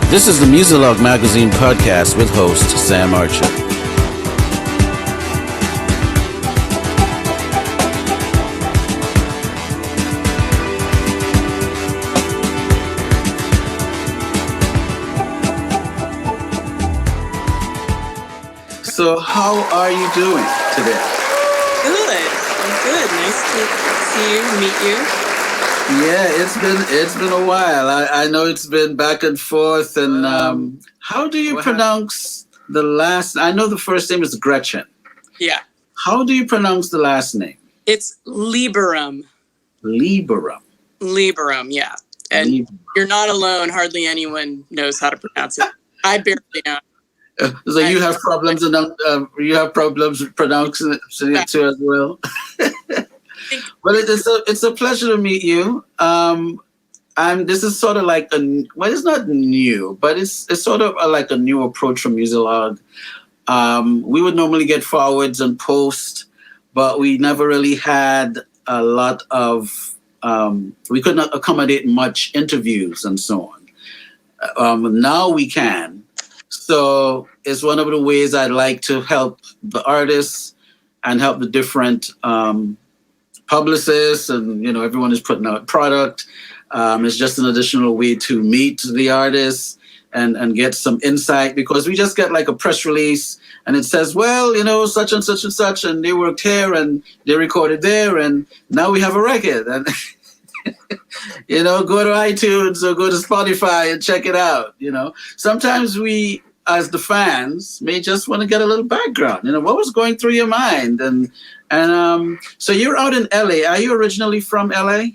This is the Muzilog magazine podcast with host Sam Archer. So how are you doing today? Good. I'm good. Nice to see you, meet you. Yeah, it's been a while. I know it's been back and forth. And how do you pronounce the last? I know the first name is Gretchen. Yeah. How do you pronounce the last name? It's Lieberum. Lieberum. Lieberum, yeah. And Lieberum. You're not alone. Hardly anyone knows how to pronounce it. I barely know. So you have problems pronouncing it too as well. Well, it's a pleasure to meet you. This is sort of like it's not new, but it's sort of like a new approach from Muzilog. We would normally get forwards and post, but we never really had a lot of. We couldn't accommodate much interviews and so on. Now we can. So it's one of the ways I'd like to help the artists and help the different publicists, and everyone is putting out product. It's just an additional way to meet the artists and get some insight, because we just get like a press release and it says, well, such and such and such, and they worked here and they recorded there, and now we have a record. And go to iTunes or go to Spotify and check it out. Sometimes we, as the fans, may just want to get a little background. What was going through your mind? And so you're out in LA. Are you originally from LA?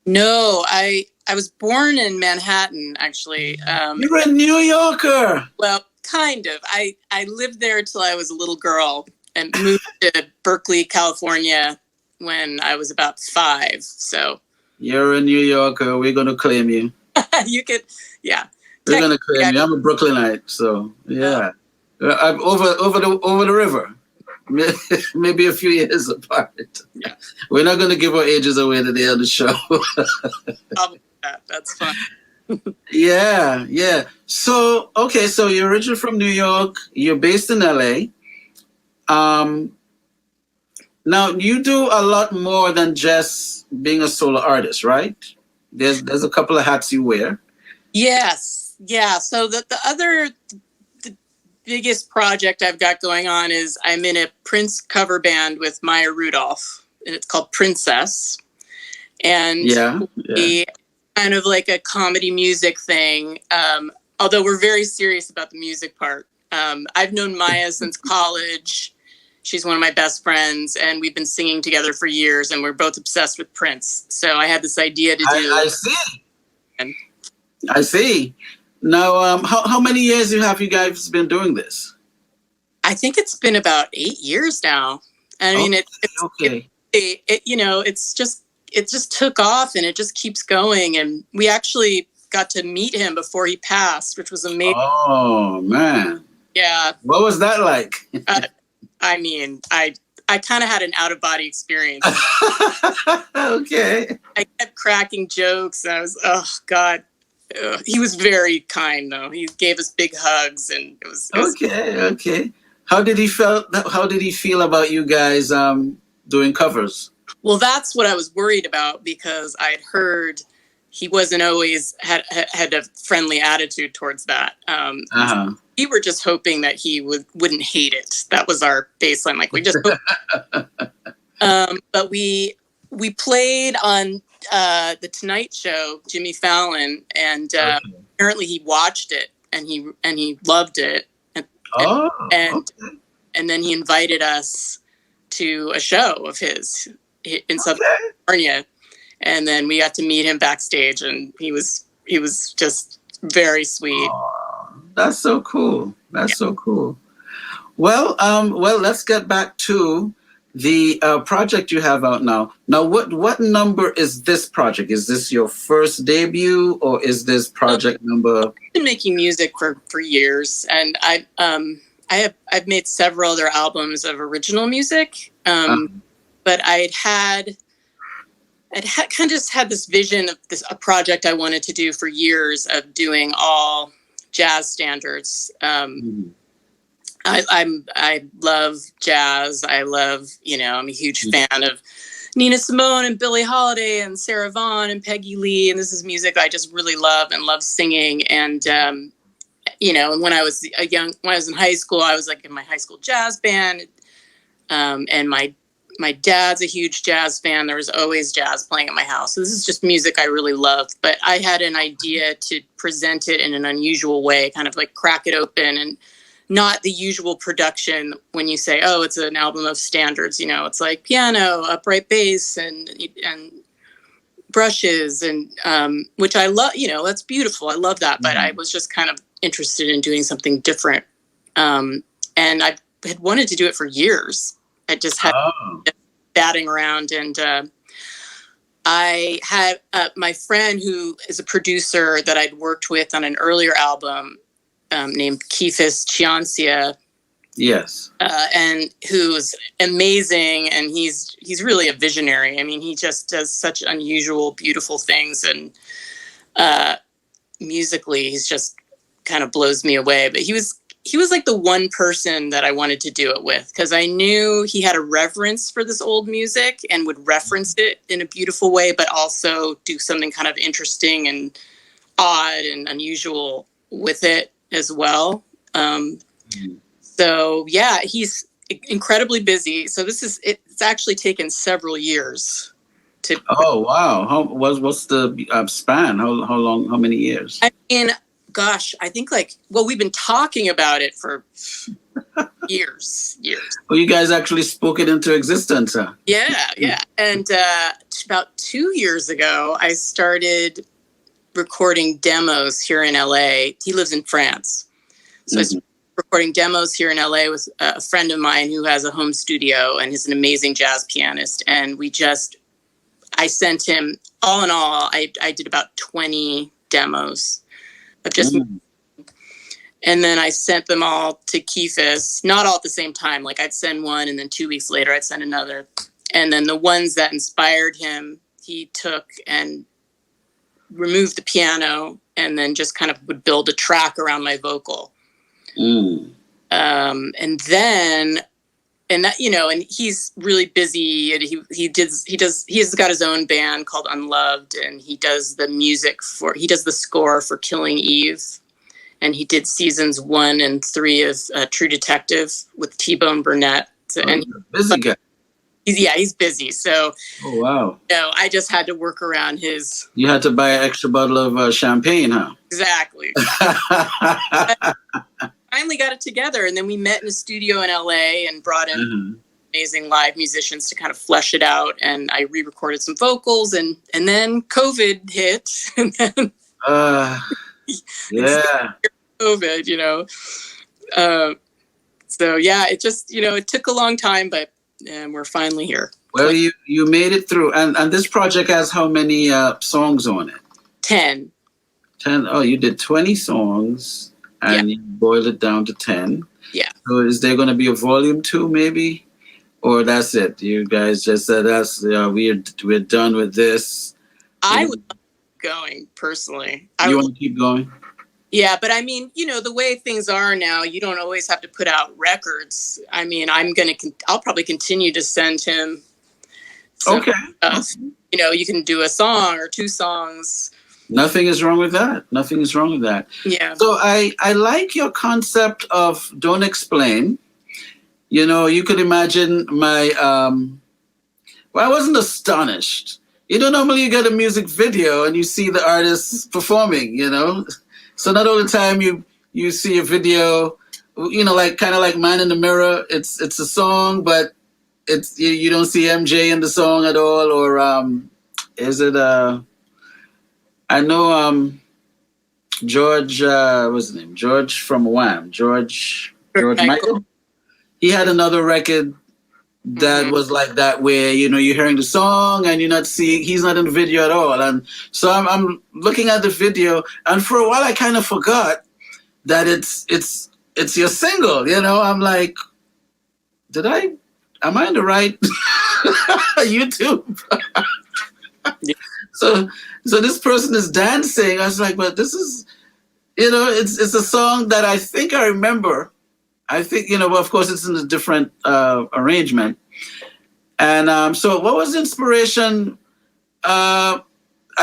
No, I was born in Manhattan, actually. You're a New Yorker. Well, kind of. I lived there till I was a little girl and moved to Berkeley, California when I was about 5. So you're a New Yorker. We're going to claim you. You could, yeah. We're going to claim you. I'm a Brooklynite, so yeah. I'm over the river. Maybe a few years apart. Yeah. We're not going to give our ages away today on the show. That's fun. Yeah. So, okay, so you're originally from New York. You're based in LA. Now, you do a lot more than just being a solo artist, right? There's a couple of hats you wear. Yes. Yeah. So the biggest project I've got going on is I'm in a Prince cover band with Maya Rudolph, and it's called Princess. And we kind of like a comedy music thing. Although we're very serious about the music part. I've known Maya since college. She's one of my best friends, and we've been singing together for years, and we're both obsessed with Prince. So I had this idea to do. I see. Now, how many years have you guys been doing this? I think it's been about 8 years now. I mean, it just took off, and it just keeps going. And we actually got to meet him before he passed, which was amazing. Oh man! Yeah. What was that like? I mean, I kind of had an out-of-body experience. Okay. I kept cracking jokes, and I was, oh God. He was very kind, though. He gave us big hugs, and it was okay. How did he feel about you guys doing covers? Well, that's what I was worried about, because I'd heard he wasn't always had a friendly attitude towards that. We were just hoping that he wouldn't hate it. That was our baseline. Like, we just but we played on the Tonight Show, Jimmy Fallon, and apparently he watched it and he loved it, and then he invited us to a show of his in Southern California, and then we got to meet him backstage, and he was just very sweet. That's so cool. So cool. Well, let's get back to the project you have out now. Now, what number is this project? Is this your first debut, or is this project number? I've been making music for years, and I've made several other albums of original music. But I'd kind of just had this vision of a project I wanted to do for years, of doing all jazz standards. I love jazz. I love, I'm a huge fan of Nina Simone and Billie Holiday and Sarah Vaughan and Peggy Lee. And this is music I just really love and love singing. And, and when I was in high school, I was like in my high school jazz band. And my dad's a huge jazz fan. There was always jazz playing at my house. So this is just music I really loved. But I had an idea to present it in an unusual way, kind of like crack it open and not the usual production when you say, oh, it's an album of standards. It's like piano, upright bass, and brushes, and which I love. That's beautiful. I love that. But I was just kind of interested in doing something different. And I had wanted to do it for years. I just had batting around, and I had my friend who is a producer that I'd worked with on an earlier album named Keefus Ciancia. Yes. And who's amazing, and he's really a visionary. I mean, he just does such unusual, beautiful things, and musically, he's just kind of blows me away. But he was like the one person that I wanted to do it with, because I knew he had a reverence for this old music and would reference it in a beautiful way, but also do something kind of interesting and odd and unusual with it as well. So yeah, he's incredibly busy. So it's actually taken several years to. Oh, wow. What's the span? How long, how many years? I mean, gosh, I think we've been talking about it for years. Well, you guys actually spoke it into existence, huh? Yeah. And about 2 years ago, I started recording demos here in LA. He lives in France. So I started recording demos here in LA with a friend of mine who has a home studio and is an amazing jazz pianist. And I sent him, all in all, I did about 20 demos of just, and then I sent them all to Keefus, not all at the same time. Like I'd send one, and then 2 weeks later I'd send another. And then the ones that inspired him, he took and removed the piano, and then just kind of would build a track around my vocal. And he's really busy, and he has got his own band called Unloved, and he does the score for Killing Eve, and he did seasons 1 and 3 of True Detective with T-Bone Burnett. So, and busy guy. He's busy. So, oh wow. I just had to work around his. You had to buy an extra bottle of champagne, huh? Exactly. Finally got it together, and then we met in a studio in LA and brought in amazing live musicians to kind of flesh it out, and I re-recorded some vocals, and then COVID hit, and then COVID, so yeah, it just it took a long time, but we're finally here. Well, you made it through, and this project has how many songs on it? 10. 10. Oh, you did 20 songs. And you boiled it down to 10. Yeah. So is there going to be a volume 2 maybe? Or that's it? You guys just said we're done with this. I would keep going, personally. You want to keep going? Yeah, but I mean, the way things are now, you don't always have to put out records. I mean, I'll probably continue to send him okay. You can do a song or 2 songs. Nothing is wrong with that. Yeah. So I like your concept of don't explain. You could imagine my, I wasn't astonished. Normally you get a music video and you see the artist performing, So not all the time you see a video, kind of like Man in the Mirror. It's a song, but you don't see MJ in the song at all. Or is it I know George, what's his name? George from Wham. George Michael. He had another record that was like that, where you're hearing the song and he's not in the video at all. And so I'm looking at the video, and for a while I kind of forgot that it's your single. I'm like, am I in the right YouTube? So this person is dancing. I was like, but this is, it's a song that I think I remember. I think, well, of course, it's in a different arrangement. And so what was the inspiration, I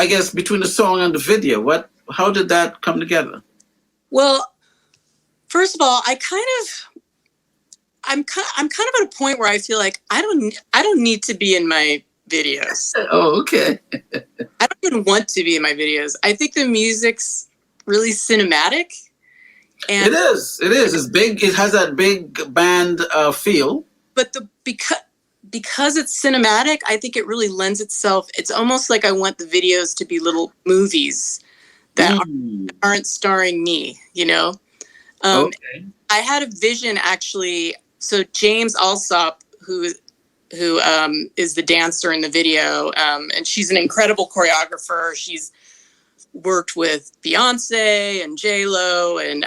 guess, between the song and the video? How did that come together? Well, first of all, I'm kind of at a point where I feel like I don't need to be in my videos. Oh, okay. I don't even want to be in my videos. I think the music's really cinematic. And it is. It's big. It has that big band feel. But because it's cinematic, I think it really lends itself. It's almost like I want the videos to be little movies that aren't starring me, Okay. I had a vision, actually. So James Alsop, who is the dancer in the video, and she's an incredible choreographer. She's worked with Beyonce and J-Lo, and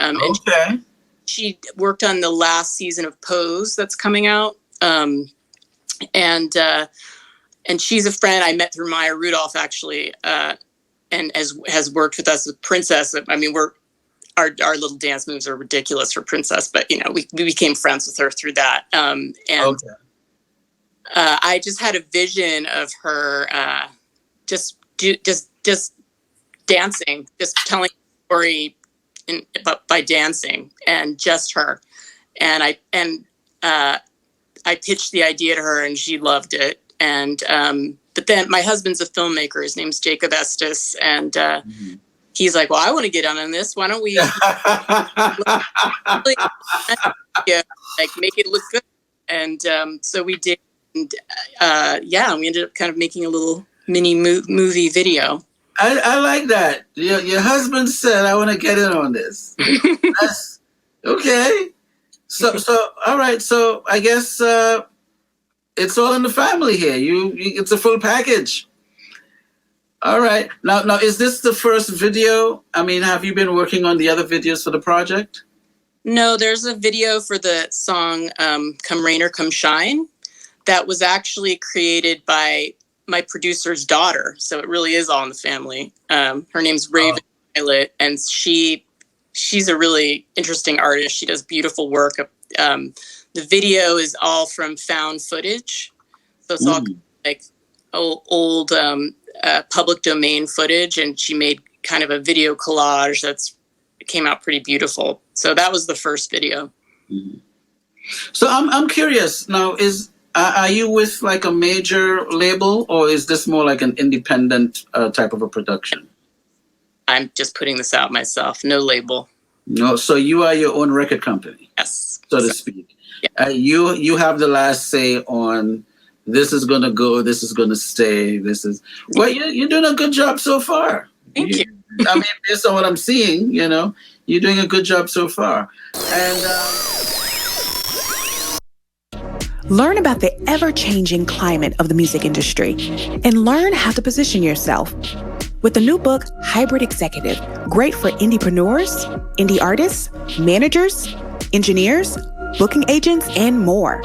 she worked on the last season of Pose that's coming out. And she's a friend I met through Maya Rudolph, actually, and has worked with us with Princess. I mean, our little dance moves are ridiculous for Princess, but we became friends with her through that. I just had a vision of her just dancing, just telling a story by dancing, and just her. And I pitched the idea to her, and she loved it. And but then my husband's a filmmaker. His name's Jacob Estes, and he's like, "Well, I want to get on this. Why don't we make it look good?" And so we did. And we ended up kind of making a little mini movie video. I like that. Your husband said, "I want to get in on this." That's okay. So all right. So I guess it's all in the family here. It's a full package. All right. Now, is this the first video? I mean, have you been working on the other videos for the project? No, there's a video for the song "Come Rain or Come Shine" that was actually created by my producer's daughter. So it really is all in the family. Her name's Raven Violet, and she's a really interesting artist. She does beautiful work. The video is all from found footage. So it's all like old public domain footage, and she made kind of a video collage it came out pretty beautiful. So that was the first video. Mm-hmm. So I'm curious now, are you with like a major label, or is this more like an independent type of a production? I'm just putting this out myself. No label. No, so you are your own record company. Yes. So to speak. Yeah. You have the last say on this is going to go, this is going to stay, well, you're doing a good job so far. Thank you. I mean, based on what I'm seeing, you're doing a good job so far. And learn about the ever-changing climate of the music industry and learn how to position yourself. With the new book, Hybrid Executive, great for indiepreneurs, indie artists, managers, engineers, booking agents, and more.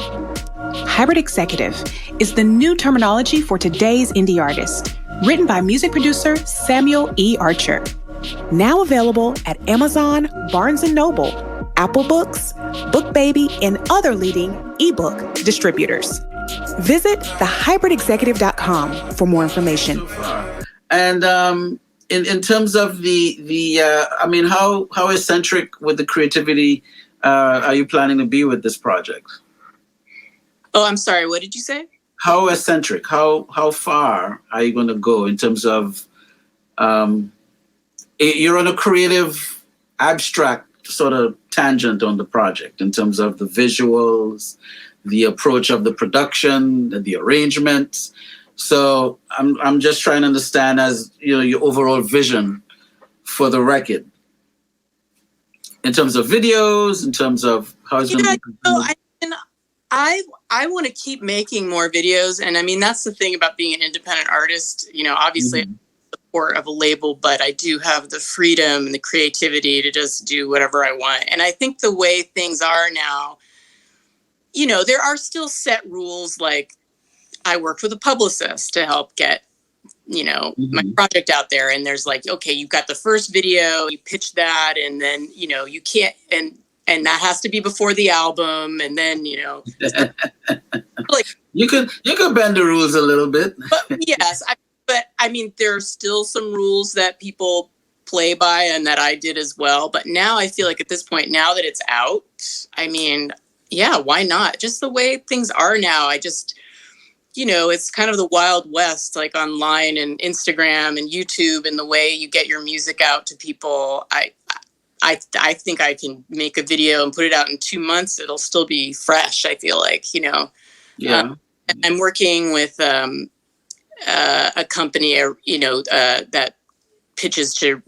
Hybrid Executive is the new terminology for today's indie artist, written by music producer Samuel E. Archer. Now available at Amazon, Barnes & Noble, Apple Books, BookBaby, and other leading ebook distributors. Visit thehybridexecutive.com for more information. And in terms of I mean, how eccentric with the creativity are you planning to be with this project? Oh, I'm sorry. What did you say? How eccentric? How far are you going to go in terms of you're on a creative, abstract sort of tangent on the project in terms of the visuals, the approach of the production, the arrangements. So I'm just trying to understand as your overall vision for the record in terms of videos, in terms of how it's going to be. I want to keep making more videos, and I mean that's the thing about being an independent artist. Obviously, I have the support of a label, but I do have the freedom and the creativity to just do whatever I want. And I think the way things are now, there are still set rules. Like I worked with a publicist to help get my project out there, and there's like, okay, you've got the first video, you pitch that, and then, you can't, and that has to be before the album. And then, like you could bend the rules a little bit. But yes, but I mean, there are still some rules that people play by and that I did as well. But now I feel like at this point, now that it's out, I mean, yeah, why not? Just the way things are now. I just, it's kind of the Wild West, like online and Instagram and YouTube, and the way you get your music out to people. I think I can make a video and put it out in 2 months. It'll still be fresh, I feel like, Yeah. I'm working with a company, that pitches to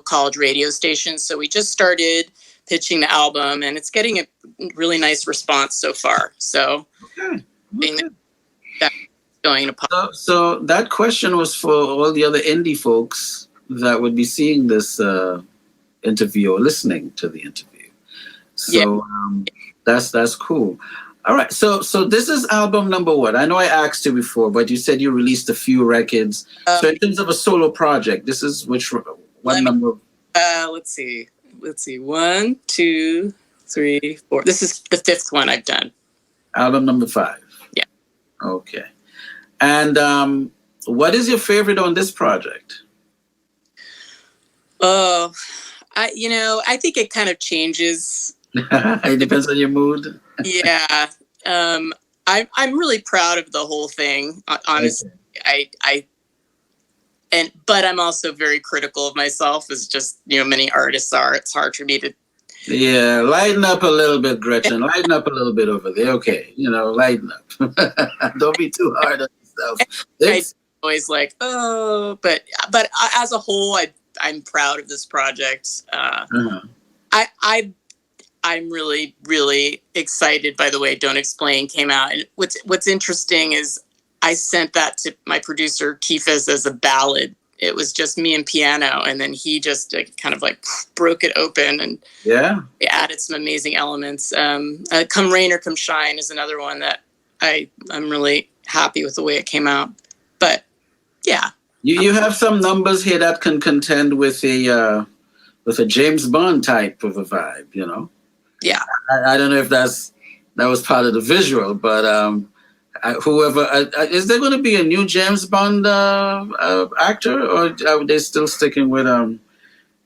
college radio stations. So we just started pitching the album, and it's getting a really nice response so far. So that's going to pop. So that question was for all the other indie folks that would be seeing this interview or listening to the interview. So that's cool. All right. So this is album number what? I know I asked you before, but you said you released a few records. So in terms of a solo project, this is what number? Let's see. 1, 2, 3, 4. This is the 5th one I've done. Album number 5. Yeah. Okay. And what is your favorite on this project? Oh, I think it kind of changes. It depends on your mood. Yeah. I'm really proud of the whole thing. Honestly, okay. But I'm also very critical of myself, as just, many artists are. It's hard for me to. Yeah, lighten up a little bit, Gretchen. Lighten up a little bit over there. Okay, lighten up. Don't be too hard on yourself. I always like, but as a whole, I'm proud of this project. I'm really, really excited by the way Don't Explain came out. And what's interesting is I sent that to my producer, Keefus, as a ballad. It was just me and piano. And then he just kind of like broke it open and added some amazing elements. Come Rain or Come Shine is another one that I'm really happy with the way it came out. But yeah. You have some numbers here that can contend with a James Bond type of a vibe, Yeah. I don't know if that was part of the visual, but whoever is there going to be a new James Bond actor, or are they still sticking with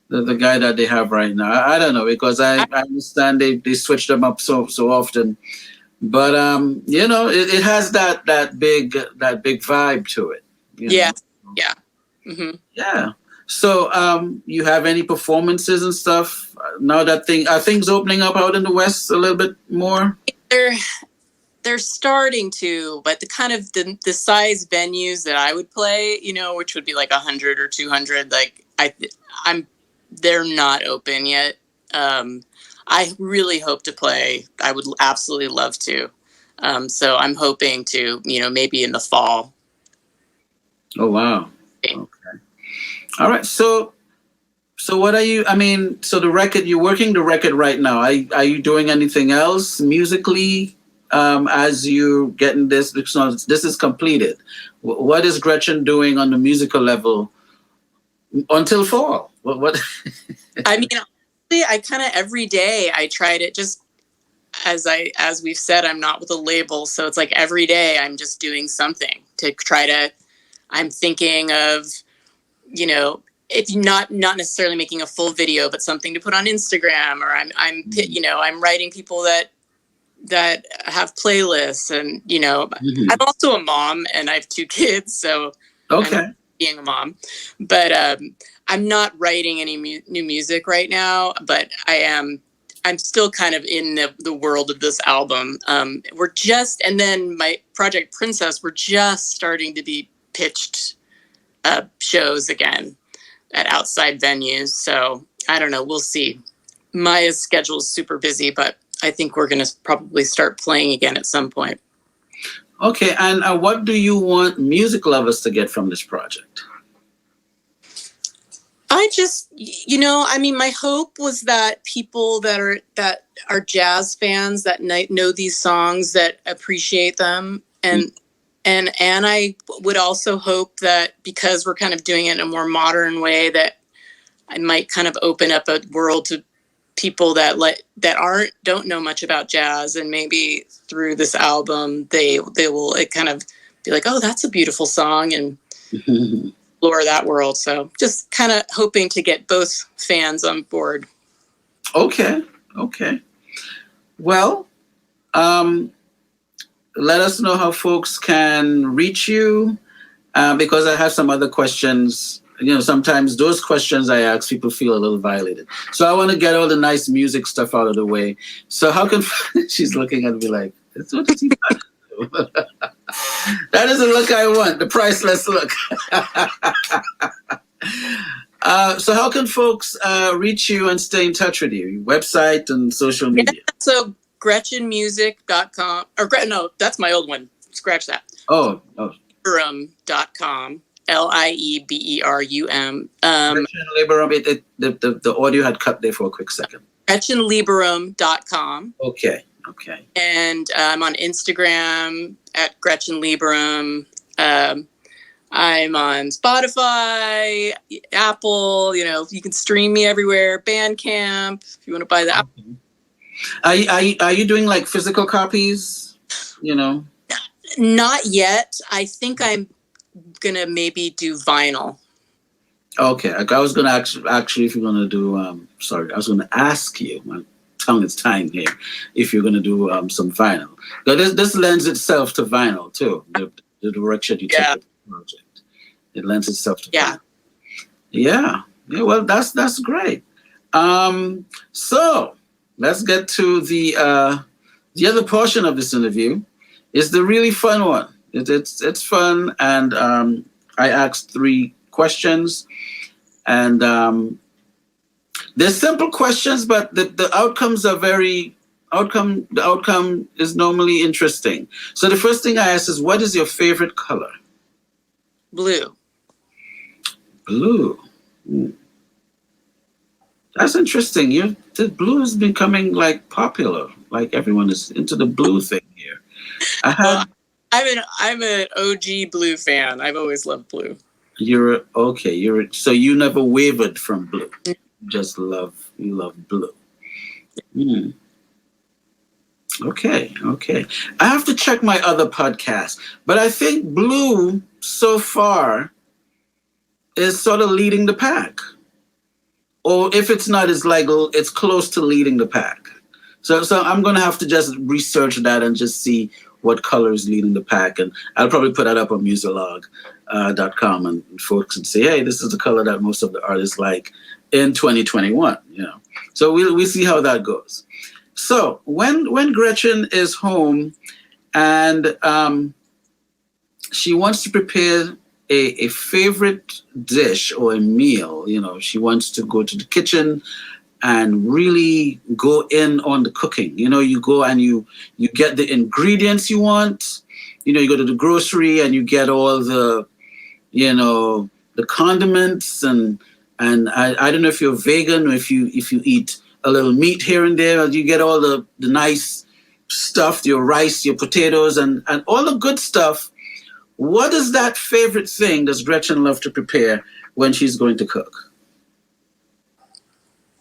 the guy that they have right now? I don't know, because I understand they switch them up so often, but it has that big vibe to it. Yeah. Yeah. Mm-hmm. Yeah. So, you have any performances and stuff now that are things opening up out in the West a little bit more? They're starting to, but the kind of the size venues that I would play, which would be like 100 or 200, like they're not open yet. I really hope to play. I would absolutely love to. So I'm hoping to, maybe in the fall. Oh, wow. Okay. All right. So what are you, so the record, you're working the record right now. Are you doing anything else musically as you're getting this? Because this is completed. What is Gretchen doing on the musical level until fall? What? I kind of every day I try to just, as we've said, I'm not with a label. So it's like every day I'm just doing something to try to, I'm thinking of, if not necessarily making a full video, but something to put on Instagram, or I'm writing people that have playlists, and I'm also a mom and I have 2 kids, so I'm being a mom, but I'm not writing any new music right now, but I'm still kind of in the world of this album. And then my project Princess, we're just starting to be pitched shows again at outside venues. So I don't know. We'll see. Maya's schedule is super busy, but I think we're going to probably start playing again at some point. Okay. And what do you want music lovers to get from this project? I just, my hope was that people that are jazz fans that know these songs, that appreciate them, and And I would also hope that because we're kind of doing it in a more modern way, that I might kind of open up a world to people that don't know much about jazz, and maybe through this album they will kind of be like, oh, that's a beautiful song, and explore that world. So just kind of hoping to get both fans on board. Okay. Well, let us know how folks can reach you, because I have some other questions. Sometimes those questions I ask, people feel a little violated. So I want to get all the nice music stuff out of the way. So how can she's looking at me like, what is he trying to do? That is the look I want, the priceless look. So how can folks reach you and stay in touch with you? Your website and social media? Yeah, so GretchenMusic.com. No, that's my old one. Scratch that. Oh. Lieberum.com. Lieberum. Gretchen Lieberum. The audio had cut there for a quick second. GretchenLieberum.com. Okay. And I'm on Instagram at Gretchen Lieberum. I'm on Spotify, Apple. You can stream me everywhere. Bandcamp, if you want to buy the app. Are you doing like physical copies? Not yet. I think I'm gonna maybe do vinyl. Okay, I was gonna actually, if you're gonna do, I was gonna ask you. My tongue is tying here. If you're gonna do some vinyl, but this lends itself to vinyl too. The direction you take the project, it lends itself to vinyl. Yeah. Well, that's great. So let's get to the other portion of this interview. Is the really fun one. It's fun, and I asked 3 questions, and they're simple questions, but the outcomes are the outcome is normally interesting. So the first thing I asked is, what is your favorite color? Blue. That's interesting. The blue is becoming like popular. Like everyone is into the blue thing here. I'm an OG blue fan. I've always loved blue. So you never wavered from blue. You love blue. Okay. I have to check my other podcasts, but I think blue so far is sort of leading the pack. Or if it's not, it's close to leading the pack. So I'm going to have to just research that and just see what color is leading the pack. And I'll probably put that up on Muzilog.com, and folks can say, hey, this is the color that most of the artists like in 2021. So we'll see how that goes. So when Gretchen is home and she wants to prepare a favorite dish or a meal, she wants to go to the kitchen and really go in on the cooking. You go and you get the ingredients you want. You go to the grocery and you get all the condiments and I don't know if you're vegan or if you eat a little meat here and there. You get all the nice stuff, your rice, your potatoes, and all the good stuff. What is that favorite thing does Gretchen love to prepare when she's going to cook?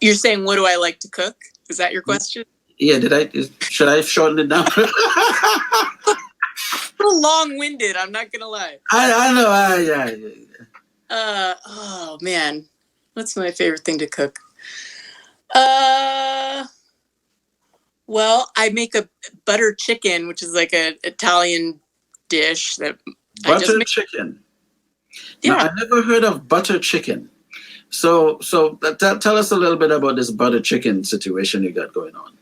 You're saying, what do I like to cook? Is that your question? Yeah, should I shorten it down? A little long-winded, I'm not going to lie. I know. Oh, man. What's my favorite thing to cook? Well, I make a butter chicken, which is like an Italian dish that butter chicken. Yeah. Now, I never heard of butter chicken. So tell us a little bit about this butter chicken situation you got going on.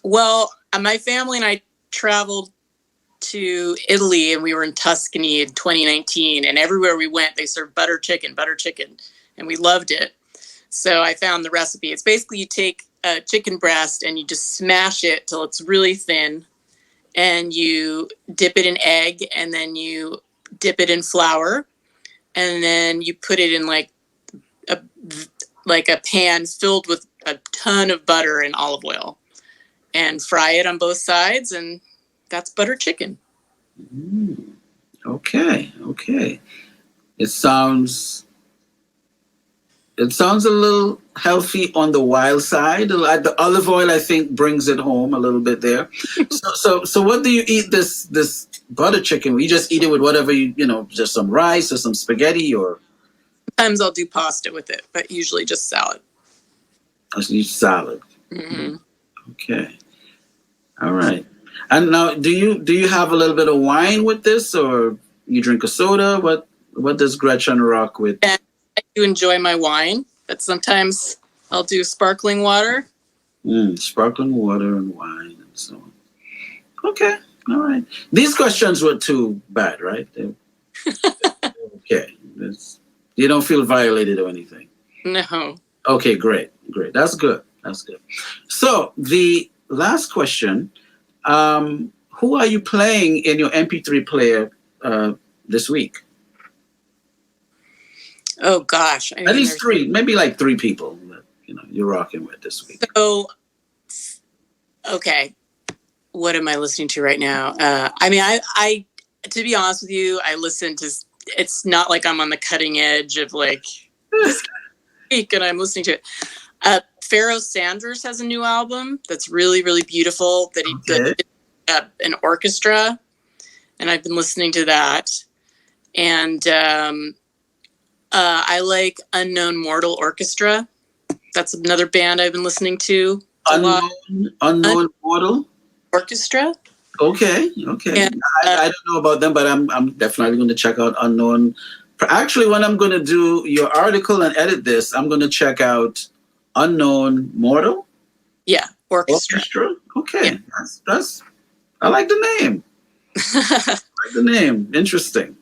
Well, my family and I traveled to Italy, and we were in Tuscany in 2019, and everywhere we went, they served butter chicken, and we loved it. So I found the recipe. It's basically you take a chicken breast and you just smash it till it's really thin, and you dip it in egg, and then you dip it in flour, and then you put it in like a pan filled with a ton of butter and olive oil, and fry it on both sides, and that's butter chicken. Okay. It sounds a little healthy on the wild side. The olive oil, I think, brings it home a little bit there. So what do you eat this butter chicken? You just eat it with whatever just some rice or some spaghetti, or sometimes I'll do pasta with it, but usually just salad. Salad. Mm-hmm. Okay. All right. And now, do you have a little bit of wine with this, or you drink a soda? What does Gretchen rock with? And I do enjoy my wine, but sometimes I'll do sparkling water. Sparkling water and wine and so on. Okay. All right. These questions were too bad, right? Okay. You don't feel violated or anything? No. Okay, great. That's good. So the last question, who are you playing in your MP3 player this week? Oh gosh. At least three, maybe like three people that you're rocking with this week. So, okay. What am I listening to right now? I to be honest with you, I listen to, it's not like I'm on the cutting edge of like this week and I'm listening to it. Pharaoh Sanders has a new album that's really, really beautiful that he did an orchestra, and I've been listening to that. And I like Unknown Mortal Orchestra. That's another band I've been listening to. Unknown Mortal Orchestra. Okay. And, I don't know about them, but I'm definitely going to check out Unknown. Actually, when I'm going to do your article and edit this, I'm going to check out Unknown Mortal. Yeah, orchestra. Okay, yeah. That's. I like the name. Interesting.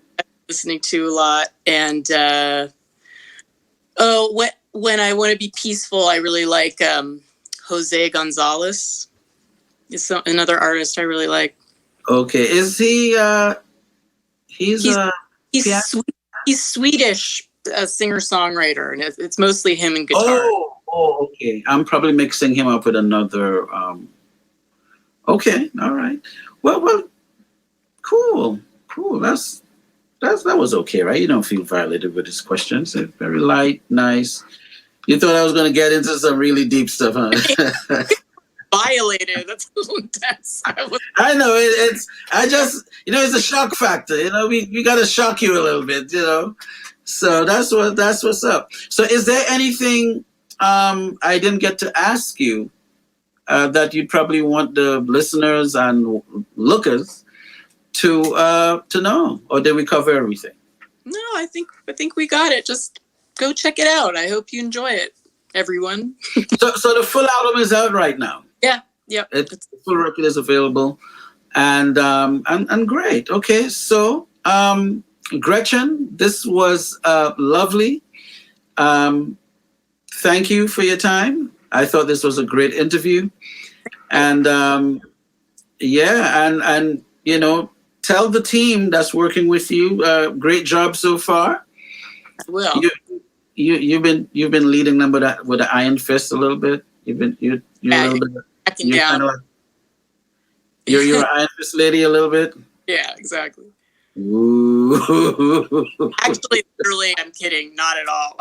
Listening to a lot, and when I want to be peaceful, I really like Jose Gonzalez. Is another artist I really like. Okay, is he? He's Swedish, a singer-songwriter, and it's mostly him and guitar. Oh, okay. I'm probably mixing him up with another. Okay, all right. Well, cool. That was okay, right? You don't feel violated with his questions. They're very light, nice. You thought I was going to get into some really deep stuff, huh? Violated. That's a little intense. I know it's a shock factor. We got to shock you a little bit. So that's what's up. So is there anything I didn't get to ask you that you'd probably want the listeners and lookers to know, or did we cover everything? No, I think we got it. Just go check it out. I hope you enjoy it, everyone. So the full album is out right now. Yeah. Yep. The full record is available, and great. Okay, so Gretchen, this was lovely. Thank you for your time. I thought this was a great interview, and and tell the team that's working with you, great job so far. I will. You've been leading them with the iron fist a little bit. You're a little bit. You're kind of like, you're an iron fist lady a little bit. Yeah, exactly. Ooh. Actually, literally, I'm kidding. Not at all.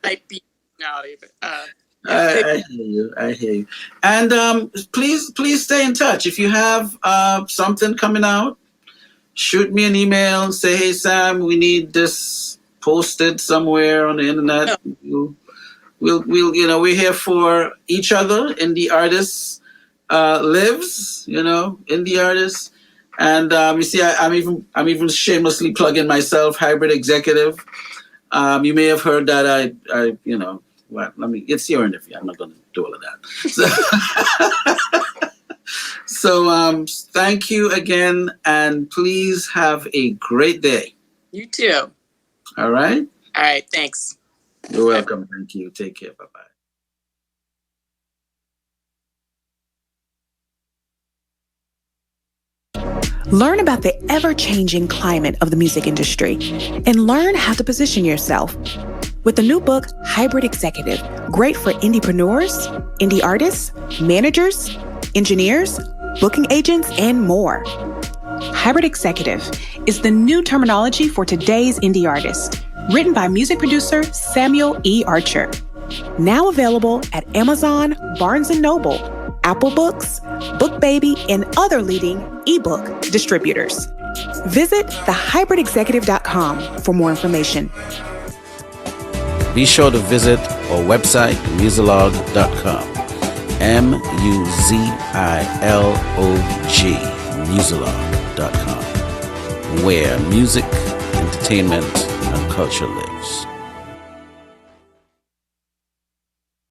I beat personality, but I hear you. And please stay in touch. If you have something coming out, shoot me an email. Say, hey Sam, we need this posted somewhere on the internet. Oh. We'll we're here for each other. Indie artists lives. Indie artists. And you see, I'm even shamelessly plugging myself, hybrid executive. You may have heard that I it's your interview. I'm not going to do all of that. So thank you again, and please have a great day. You too. All right. All right. Thanks. You're welcome. Thank you. Take care. Bye-bye. Learn about the ever-changing climate of the music industry and learn how to position yourself with the new book, Hybrid Executive, great for indiepreneurs, indie artists, managers, engineers, booking agents, and more. Hybrid Executive is the new terminology for today's indie artist, written by music producer Samuel E. Archer. Now available at Amazon, Barnes & Noble, Apple Books, BookBaby, and other leading ebook distributors. Visit thehybridexecutive.com for more information. Be sure to visit our website, muzilog.com. MUZILOG, muzilog.com, where music, entertainment, and culture lives.